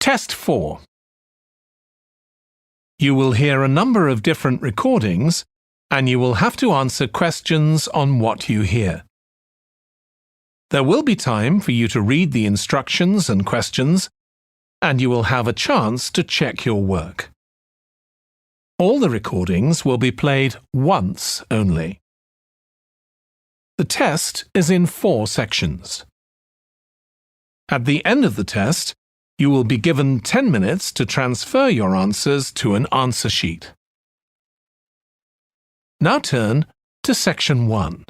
Test 4. You will hear a number of different recordings, and you will have to answer questions on what you hear. There will be time for you to read the instructions and questions, and you will have a chance to check your work. All the recordings will be played once only. The test is in 4 sections. At the end of the test, you will be given 10 minutes to transfer your answers to an answer sheet. Now turn to Section 1.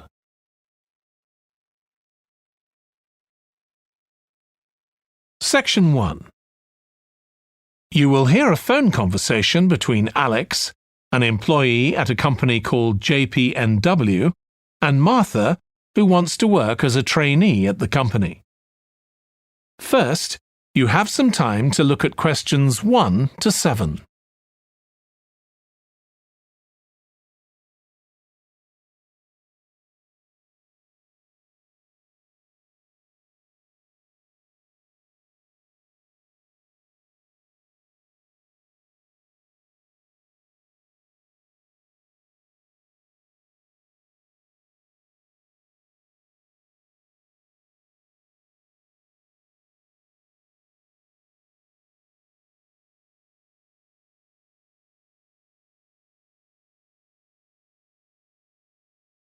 Section 1. You will hear a phone conversation between Alex, an employee at a company called JPNW, and Martha, who wants to work as a trainee at the company. First, you have some time to look at questions 1 to 7.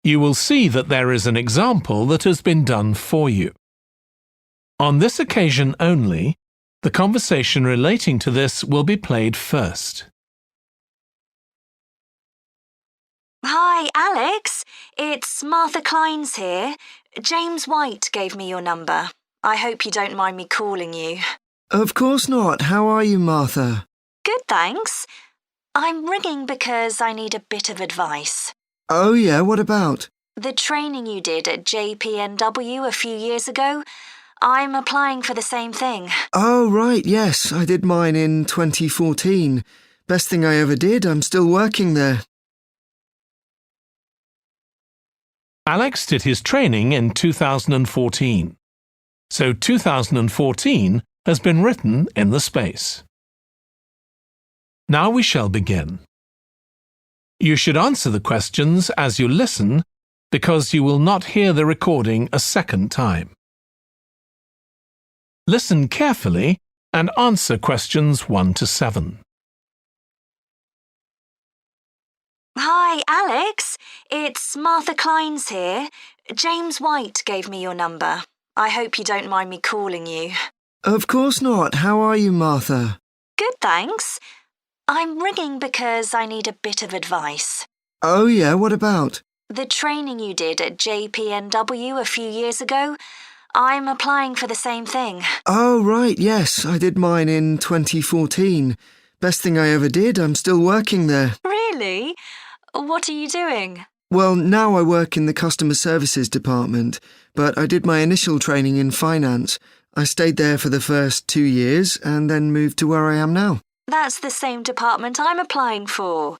You will see that there is an example that has been done for you. On this occasion only, the conversation relating to this will be played first. Hi, Alex. It's Martha Clines here. James White gave me your number. I hope you don't mind me calling you. Of course not. How are you, Martha? Good, thanks. I'm ringing because I need a bit of advice. Oh yeah, what about? The training you did at JPNW a few years ago, I'm applying for the same thing. Oh right, yes, I did mine in 2014. Best thing I ever did, I'm still working there. Alex did his training in 2014. So 2014 has been written in the space. Now we shall begin. You should answer the questions as you listen because you will not hear the recording a second time. Listen carefully and answer questions 1 to 7. Hi, Alex. It's Martha Clines here. James White gave me your number. I hope you don't mind me calling you. Of course not. How are you, Martha? Good, thanks. I'm ringing because I need a bit of advice. Oh yeah, what about? The training you did at JPNW a few years ago, I'm applying for the same thing. Oh right, yes, I did mine in 2014. Best thing I ever did, I'm still working there. Really? What are you doing? Well, now I work in the customer services department, but I did my initial training in finance. I stayed there for the first 2 years and then moved to where I am now. That's the same department I'm applying for.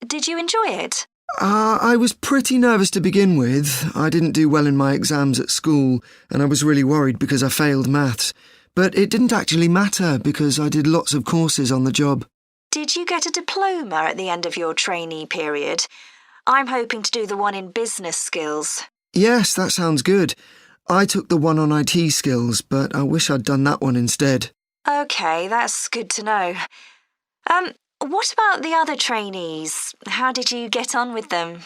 Did you enjoy it? I was pretty nervous to begin with. I didn't do well in my exams at school, and I was really worried because I failed maths. But it didn't actually matter because I did lots of courses on the job. Did you get a diploma at the end of your trainee period? I'm hoping to do the one in business skills. Yes, that sounds good. I took the one on IT skills, but I wish I'd done that one instead. OK, that's good to know. What about the other trainees? How did you get on with them?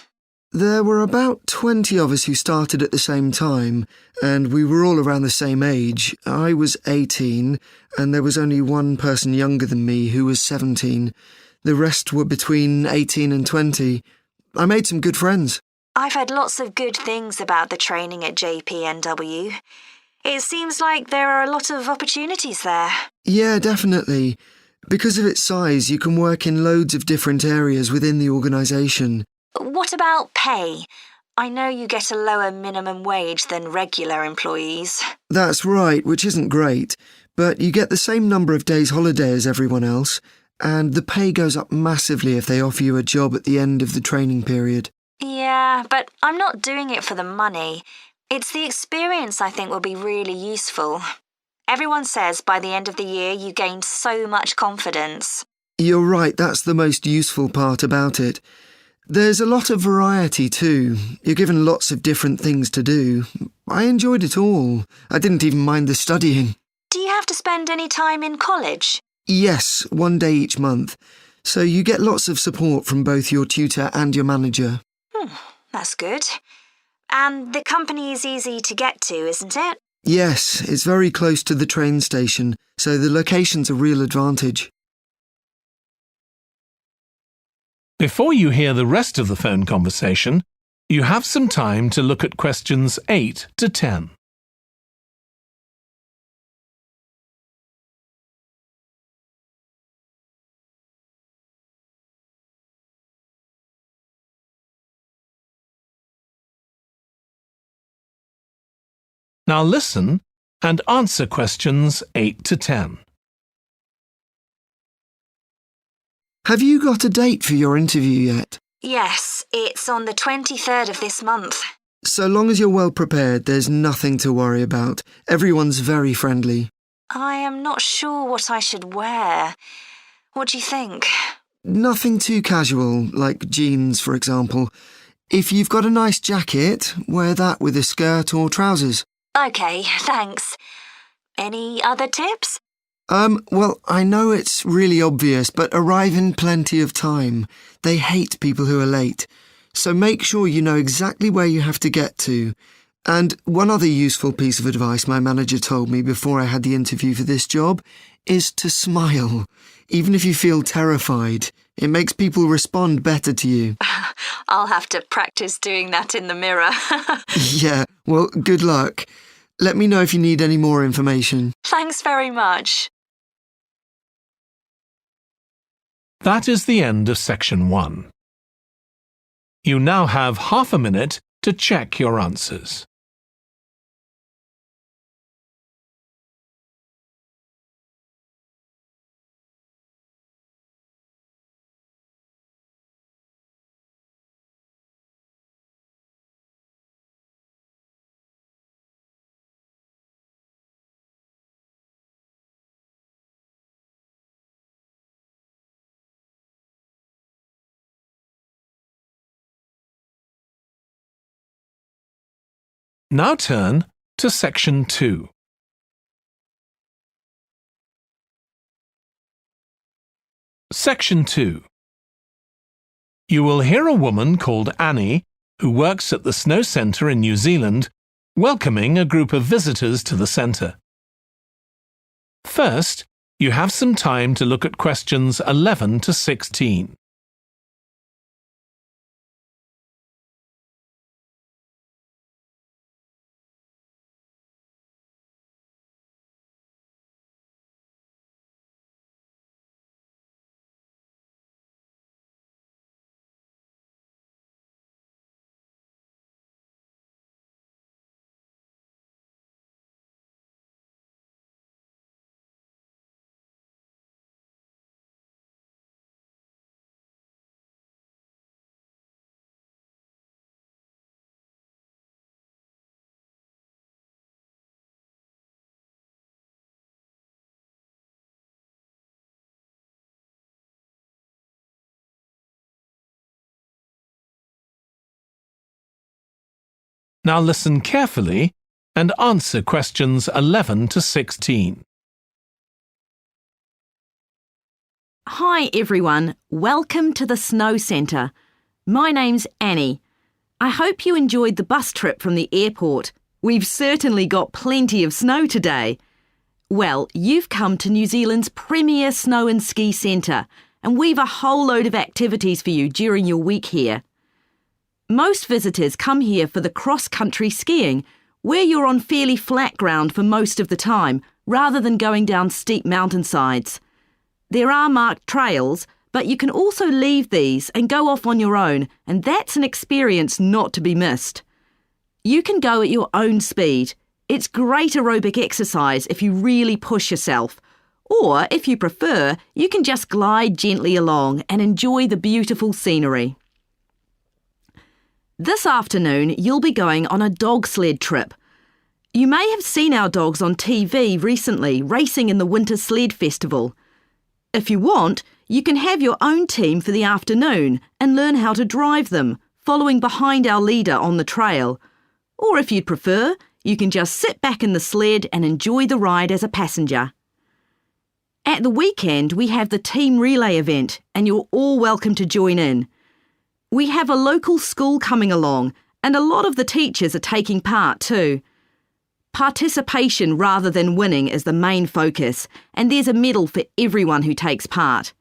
There were about 20 of us who started at the same time, and we were all around the same age. I was 18, and there was only one person younger than me who was 17. The rest were between 18 and 20. I made some good friends. I've heard lots of good things about the training at JPNW. It seems like there are a lot of opportunities there. Yeah, definitely. Because of its size, you can work in loads of different areas within the organisation. What about pay? I know you get a lower minimum wage than regular employees. That's right, which isn't great, but you get the same number of days holiday as everyone else, and the pay goes up massively if they offer you a job at the end of the training period. Yeah, but I'm not doing it for the money. It's the experience I think will be really useful. Everyone says by the end of the year you gained so much confidence. You're right, that's the most useful part about it. There's a lot of variety too. You're given lots of different things to do. I enjoyed it all. I didn't even mind the studying. Do you have to spend any time in college? Yes, 1 day each month. So you get lots of support from both your tutor and your manager. That's good. And the company is easy to get to, isn't it? Yes, it's very close to the train station, so the location's a real advantage. Before you hear the rest of the phone conversation, you have some time to look at questions 8 to 10. Now listen and answer questions 8 to 10. Have you got a date for your interview yet? Yes, it's on the 23rd of this month. So long as you're well prepared, there's nothing to worry about. Everyone's very friendly. I am not sure what I should wear. What do you think? Nothing too casual, like jeans, for example. If you've got a nice jacket, wear that with a skirt or trousers. OK, thanks. Any other tips? Well, I know it's really obvious, but arrive in plenty of time. They hate people who are late. So make sure you know exactly where you have to get to. And one other useful piece of advice my manager told me before I had the interview for this job is to smile. Even if you feel terrified, it makes people respond better to you. I'll have to practice doing that in the mirror. Yeah, well, good luck. Let me know if you need any more information. Thanks very much. That is the end of section 1. You now have half a minute to check your answers. Now turn to section 2. Section 2. You will hear a woman called Annie, who works at the snow centre in New Zealand, welcoming a group of visitors to the centre. First, you have some time to look at questions 11 to 16. Now listen carefully and answer questions 11 to 16. Hi everyone, welcome to the Snow Centre. My name's Annie. I hope you enjoyed the bus trip from the airport. We've certainly got plenty of snow today. Well, you've come to New Zealand's premier snow and ski centre, and we've a whole load of activities for you during your week here. Most visitors come here for the cross-country skiing, where you're on fairly flat ground for most of the time, rather than going down steep mountainsides. There are marked trails, but you can also leave these and go off on your own, and that's an experience not to be missed. You can go at your own speed. It's great aerobic exercise if you really push yourself. Or, if you prefer, you can just glide gently along and enjoy the beautiful scenery. This afternoon, you'll be going on a dog sled trip. You may have seen our dogs on TV recently racing in the Winter Sled Festival. If you want, you can have your own team for the afternoon and learn how to drive them, following behind our leader on the trail. Or if you'd prefer, you can just sit back in the sled and enjoy the ride as a passenger. At the weekend, we have the team relay event and you're all welcome to join in. We have a local school coming along and a lot of the teachers are taking part too. Participation rather than winning is the main focus, and there's a medal for everyone who takes part.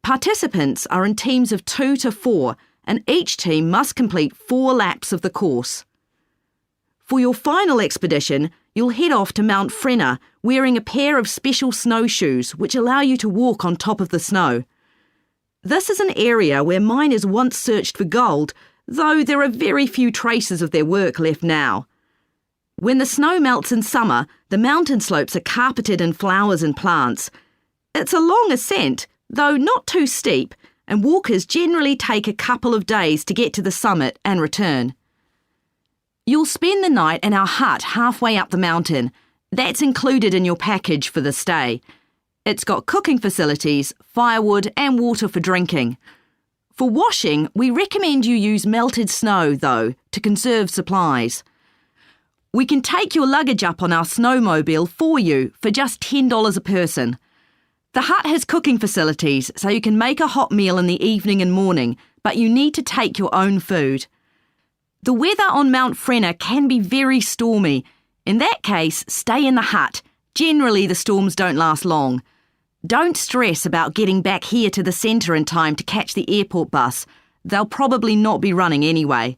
Participants are in teams of 2 to 4, and each team must complete 4 laps of the course. For your final expedition, you'll head off to Mount Frenna wearing a pair of special snowshoes which allow you to walk on top of the snow. This is an area where miners once searched for gold, though there are very few traces of their work left now. When the snow melts in summer, the mountain slopes are carpeted in flowers and plants. It's a long ascent, though not too steep, and walkers generally take a couple of days to get to the summit and return. You'll spend the night in our hut halfway up the mountain. That's included in your package for the stay. It's got cooking facilities, firewood and water for drinking. For washing, we recommend you use melted snow, though, to conserve supplies. We can take your luggage up on our snowmobile for you for just $10 a person. The hut has cooking facilities, so you can make a hot meal in the evening and morning, but you need to take your own food. The weather on Mount Frenna can be very stormy. In that case, stay in the hut. Generally, the storms don't last long. Don't stress about getting back here to the centre in time to catch the airport bus. They'll probably not be running anyway.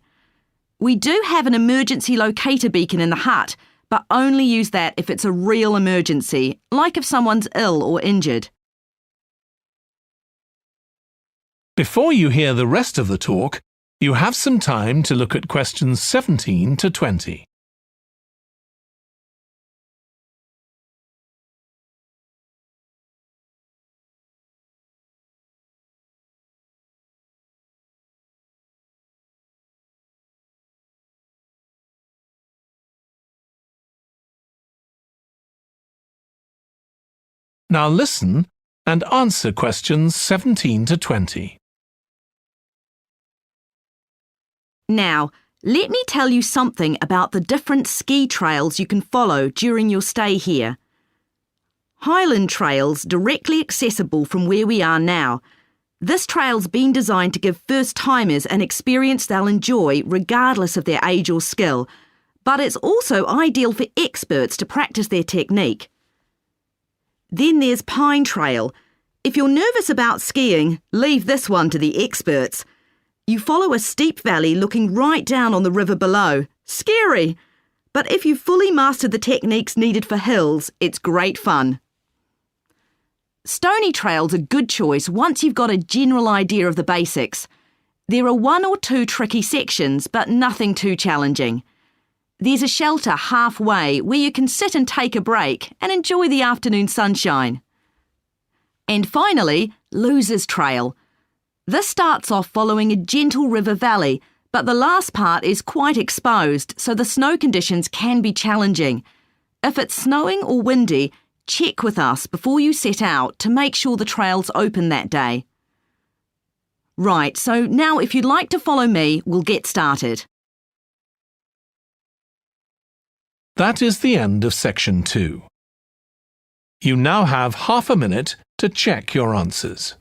We do have an emergency locator beacon in the hut, but only use that if it's a real emergency, like if someone's ill or injured. Before you hear the rest of the talk, you have some time to look at questions 17 to 20. Now listen and answer questions 17 to 20. Now, let me tell you something about the different ski trails you can follow during your stay here. Highland Trail's directly accessible from where we are now. This trail's been designed to give first-timers an experience they'll enjoy regardless of their age or skill, but it's also ideal for experts to practice their technique. Then there's Pine Trail. If you're nervous about skiing, leave this one to the experts. You follow a steep valley looking right down on the river below. Scary! But if you've fully mastered the techniques needed for hills, it's great fun. Stony Trail's a good choice once you've got a general idea of the basics. There are 1 or 2 tricky sections, but nothing too challenging. There's a shelter halfway where you can sit and take a break and enjoy the afternoon sunshine. And finally, Losers Trail. This starts off following a gentle river valley, but the last part is quite exposed, so the snow conditions can be challenging. If it's snowing or windy, check with us before you set out to make sure the trail's open that day. Right, so now if you'd like to follow me, we'll get started. That is the end of section 2. You now have half a minute to check your answers.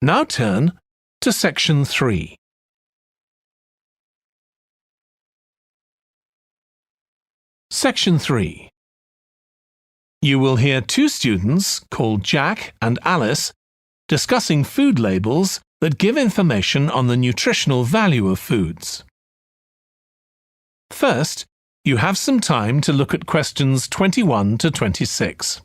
Now turn to section 3. Section 3. You will hear 2 students called Jack and Alice discussing food labels that give information on the nutritional value of foods. First, You have some time to look at questions 21 to 26.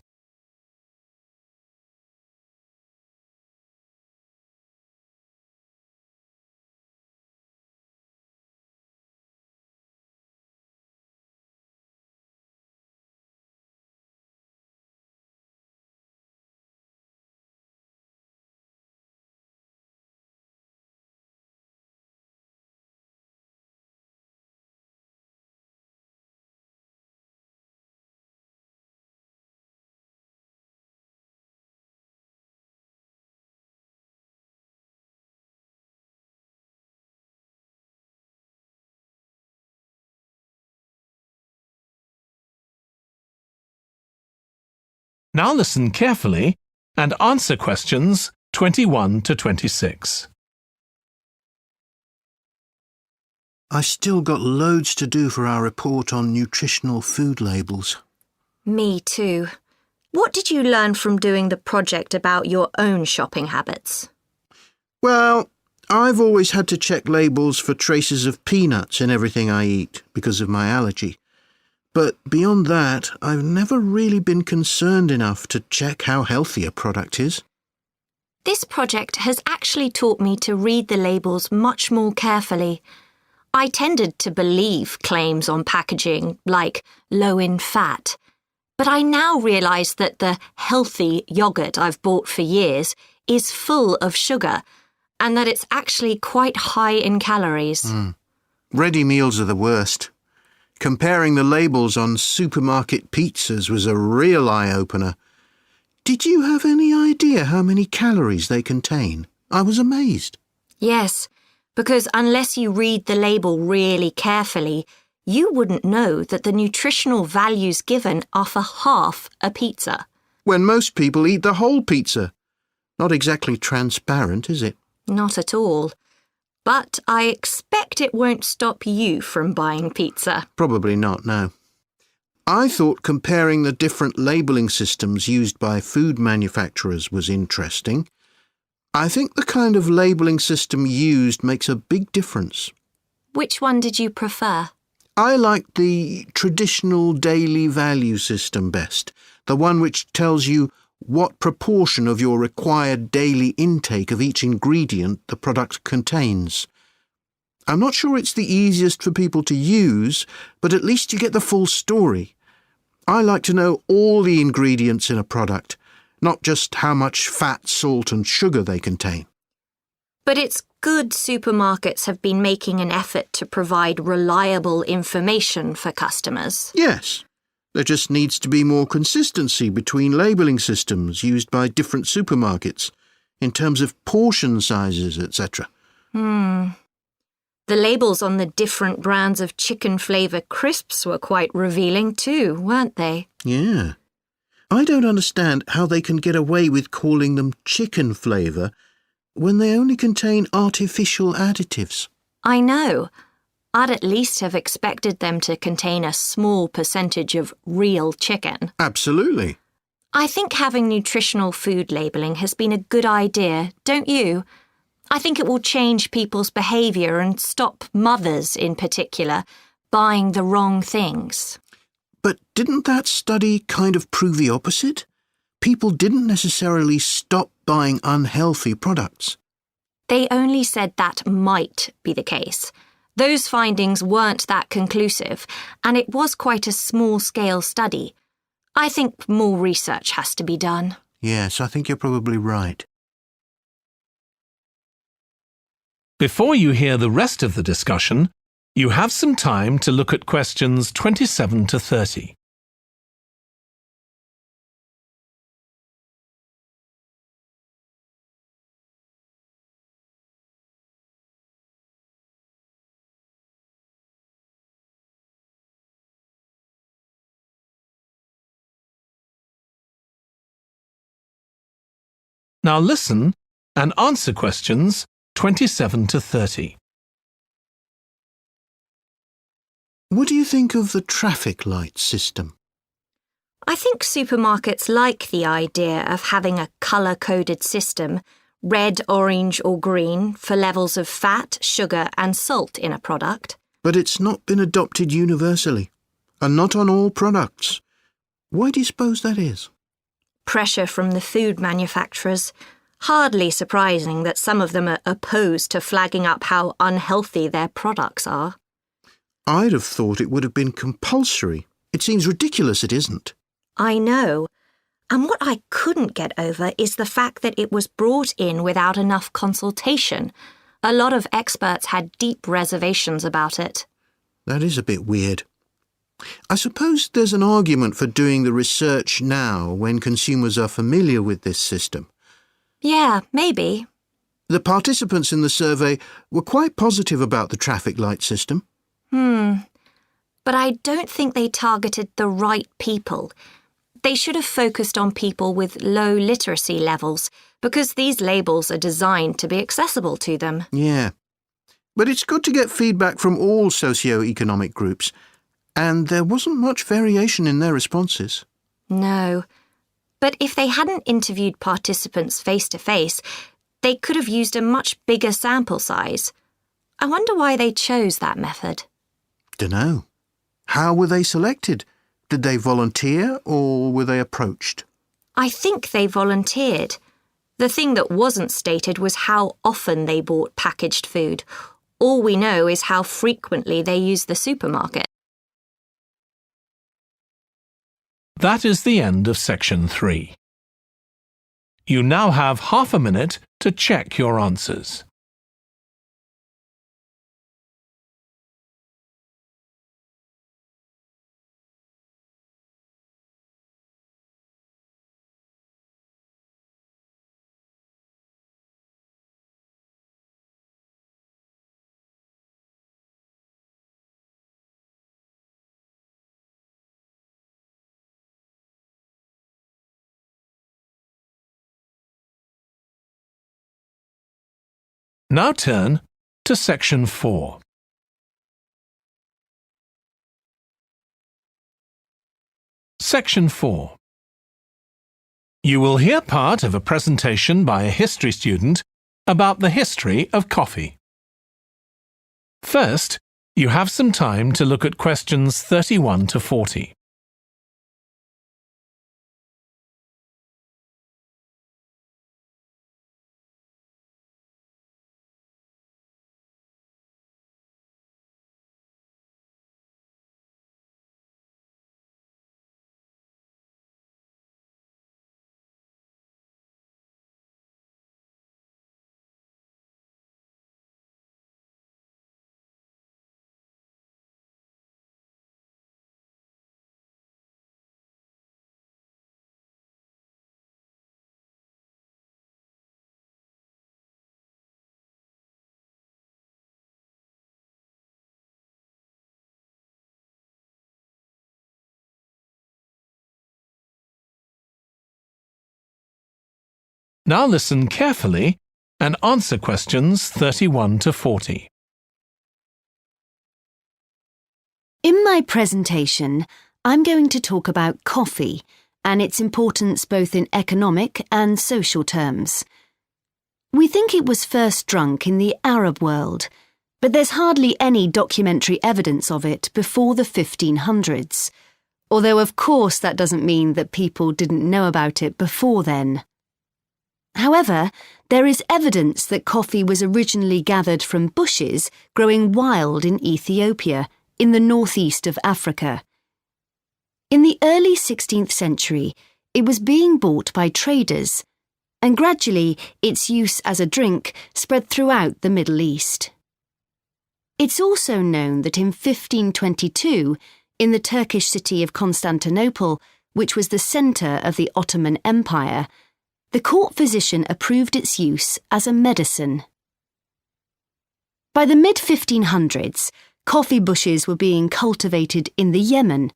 Now listen carefully and answer questions 21 to 26. I've still got loads to do for our report on nutritional food labels. Me too. What did you learn from doing the project about your own shopping habits? Well, I've always had to check labels for traces of peanuts in everything I eat because of my allergy. But beyond that, I've never really been concerned enough to check how healthy a product is. This project has actually taught me to read the labels much more carefully. I tended to believe claims on packaging, like low in fat. But I now realise that the healthy yoghurt I've bought for years is full of sugar, and that it's actually quite high in calories. Ready meals are the worst. Comparing the labels on supermarket pizzas was a real eye-opener. Did you have any idea how many calories they contain? I was amazed. Yes, because unless you read the label really carefully, you wouldn't know that the nutritional values given are for half a pizza. When most people eat the whole pizza. Not exactly transparent, is it? Not at all. But I expect it won't stop you from buying pizza. Probably not, no. I thought comparing the different labelling systems used by food manufacturers was interesting. I think the kind of labelling system used makes a big difference. Which one did you prefer? I liked the traditional daily value system best, the one which tells you what proportion of your required daily intake of each ingredient the product contains. I'm not sure it's the easiest for people to use, but at least you get the full story. I like to know all the ingredients in a product, not just how much fat, salt and sugar they contain. But it's good supermarkets have been making an effort to provide reliable information for customers. Yes. There just needs to be more consistency between labelling systems used by different supermarkets, in terms of portion sizes, etc. The labels on the different brands of chicken flavour crisps were quite revealing too, weren't they? Yeah. I don't understand how they can get away with calling them chicken flavour when they only contain artificial additives. I know. I'd at least have expected them to contain a small percentage of real chicken. Absolutely. I think having nutritional food labelling has been a good idea, don't you? I think it will change people's behaviour and stop mothers, in particular, buying the wrong things. But didn't that study kind of prove the opposite? People didn't necessarily stop buying unhealthy products. They only said that might be the case. Those findings weren't that conclusive, and it was quite a small-scale study. I think more research has to be done. Yes, I think you're probably right. Before you hear the rest of the discussion, you have some time to look at questions 27 to 30. Now listen and answer questions 27 to 30. What do you think of the traffic light system? I think supermarkets like the idea of having a colour-coded system, red, orange or green, for levels of fat, sugar and salt in a product. But it's not been adopted universally. and not on all products. Why do you suppose that is? Pressure from the food manufacturers. Hardly surprising that some of them are opposed to flagging up how unhealthy their products are. I'd have thought it would have been compulsory. It seems ridiculous it isn't. I know. And what I couldn't get over is the fact that it was brought in without enough consultation. A lot of experts had deep reservations about it. That is a bit weird. I suppose there's an argument for doing the research now when consumers are familiar with this system. Yeah, maybe. The participants in the survey were quite positive about the traffic light system. But I don't think they targeted the right people. They should have focused on people with low literacy levels, because these labels are designed to be accessible to them. Yeah. But it's good to get feedback from all socio-economic groups, and there wasn't much variation in their responses. No. But if they hadn't interviewed participants face-to-face, they could have used a much bigger sample size. I wonder why they chose that method. Dunno. How were they selected? Did they volunteer or were they approached? I think they volunteered. The thing that wasn't stated was how often they bought packaged food. All we know is how frequently they used the supermarket. That is the end of section 3. You now have half a minute to check your answers. Now turn to section 4. Section 4. You will hear part of a presentation by a history student about the history of coffee. First, you have some time to look at questions 31 to 40. Now listen carefully and answer questions 31 to 40. In my presentation, I'm going to talk about coffee and its importance both in economic and social terms. We think it was first drunk in the Arab world, but there's hardly any documentary evidence of it before the 1500s, although of course that doesn't mean that people didn't know about it before then. However, there is evidence that coffee was originally gathered from bushes growing wild in Ethiopia, in the northeast of Africa. In the early 16th century, it was being bought by traders, and gradually its use as a drink spread throughout the Middle East. It's also known that in 1522, in the Turkish city of Constantinople, which was the centre of the Ottoman Empire, the court physician approved its use as a medicine. By the mid-1500s, coffee bushes were being cultivated in the Yemen,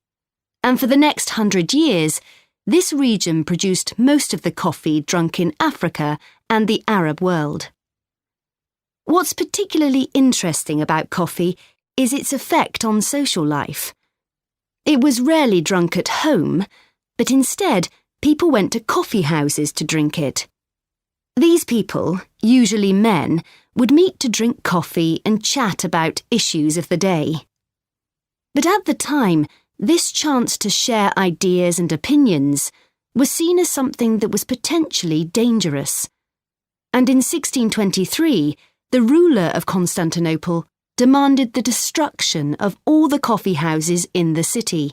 and for the next 100 years, this region produced most of the coffee drunk in Africa and the Arab world. What's particularly interesting about coffee is its effect on social life. It was rarely drunk at home, but instead, people went to coffee houses to drink it. These people, usually men, would meet to drink coffee and chat about issues of the day. But at the time, This chance to share ideas and opinions was seen as something that was potentially dangerous. And in 1623, the ruler of Constantinople demanded the destruction of all the coffee houses in the city,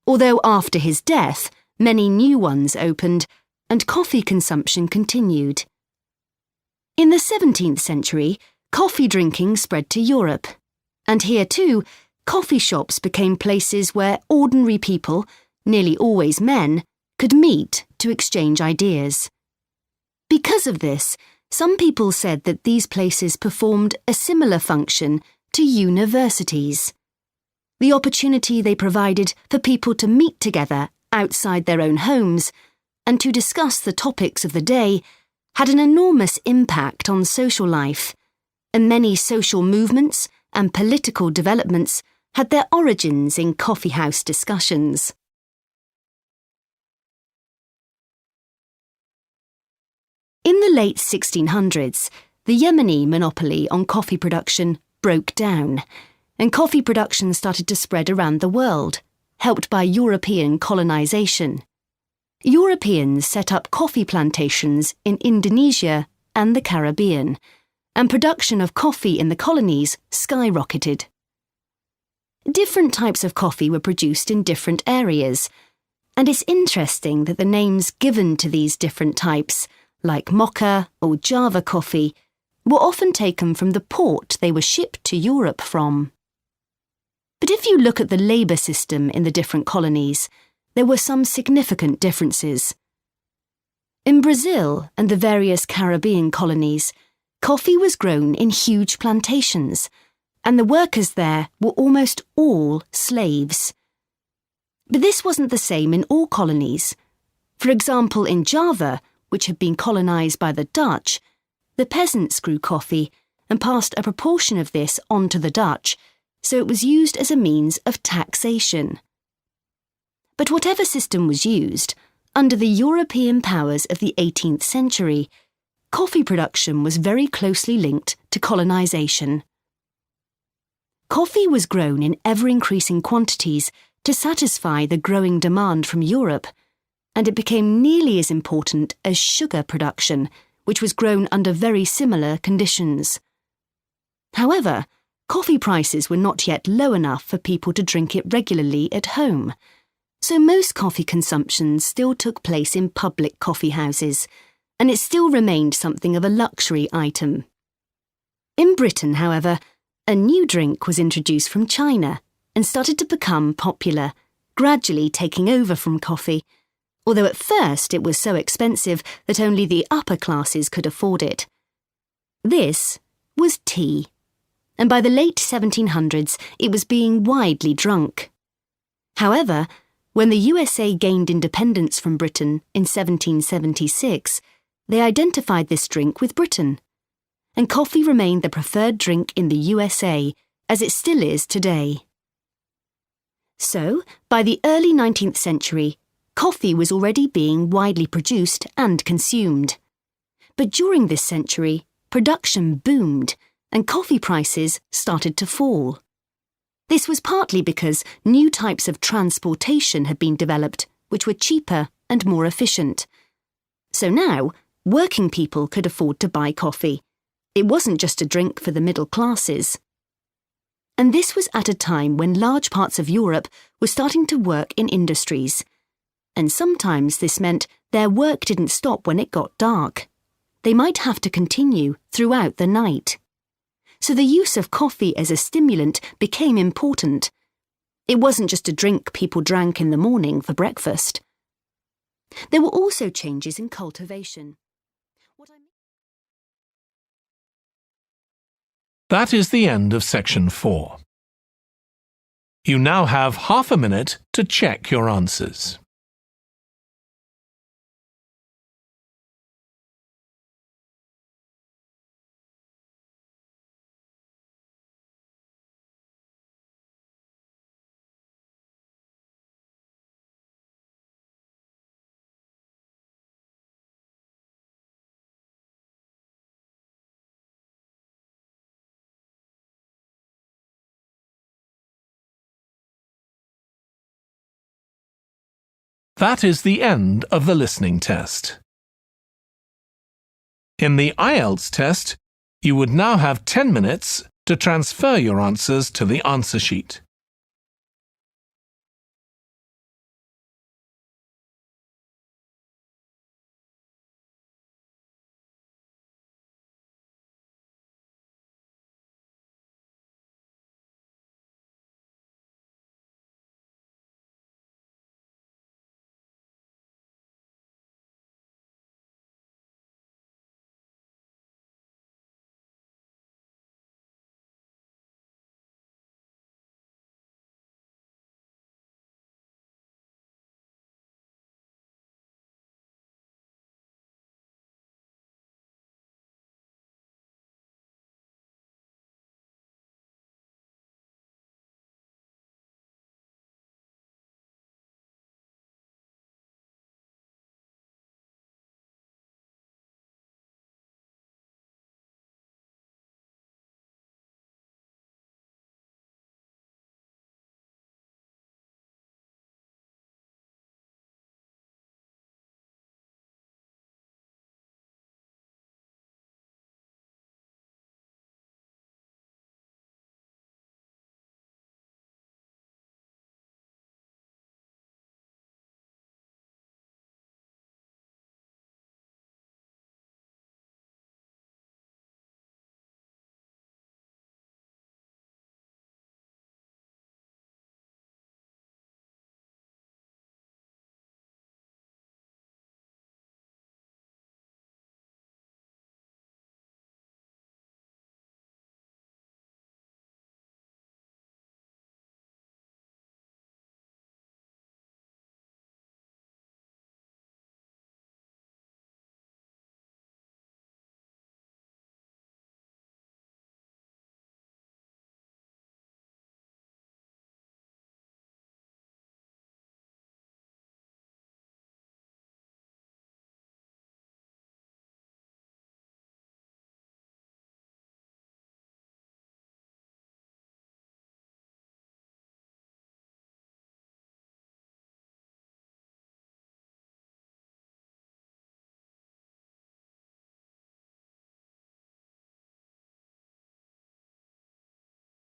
although after his death, many new ones opened and coffee consumption continued. In the 17th century, coffee drinking spread to Europe, and here too, coffee shops became places where ordinary people, nearly always men, could meet to exchange ideas. Because of this, some people said that these places performed a similar function to universities. The opportunity they provided for people to meet together outside their own homes and to discuss the topics of the day had an enormous impact on social life, and many social movements and political developments had their origins in coffeehouse discussions. In the late 1600s, the Yemeni monopoly on coffee production broke down, and coffee production started to spread around the world, helped by European colonization. Europeans set up coffee plantations in Indonesia and the Caribbean, and production of coffee in the colonies skyrocketed. Different types of coffee were produced in different areas, and it's interesting that the names given to these different types, like mocha or Java coffee, were often taken from the port they were shipped to Europe from. But if you look at the labour system in the different colonies, there were some significant differences. In Brazil and the various Caribbean colonies, coffee was grown in huge plantations, and the workers there were almost all slaves. But this wasn't the same in all colonies. For example, in Java, which had been colonised by the Dutch, the peasants grew coffee and passed a proportion of this on to the Dutch, so it was used as a means of taxation. But whatever system was used, under the European powers of the 18th century, coffee production was very closely linked to colonisation. Coffee was grown in ever-increasing quantities to satisfy the growing demand from Europe, and it became nearly as important as sugar production, which was grown under very similar conditions. However, coffee prices were not yet low enough for people to drink it regularly at home, so most coffee consumption still took place in public coffee houses, and it still remained something of a luxury item. In Britain, however, a new drink was introduced from China and started to become popular, gradually taking over from coffee, although at first it was so expensive that only the upper classes could afford it. This was tea, and by the late 1700s it was being widely drunk. However, when the USA gained independence from Britain in 1776, they identified this drink with Britain, and coffee remained the preferred drink in the USA, as it still is today. So, by the early 19th century, coffee was already being widely produced and consumed. But during this century, production boomed, and coffee prices started to fall. This was partly because new types of transportation had been developed, which were cheaper and more efficient. So now, working people could afford to buy coffee. It wasn't just a drink for the middle classes. And this was at a time when large parts of Europe were starting to work in industries. And sometimes this meant their work didn't stop when it got dark. They might have to continue throughout the night. So the use of coffee as a stimulant became important. It wasn't just a drink people drank in the morning for breakfast. There were also changes in cultivation. That is the end of section 4. You now have half a minute to check your answers. That is the end of the listening test. In the Ielts test, you would now have 10 minutes to transfer your answers to the answer sheet.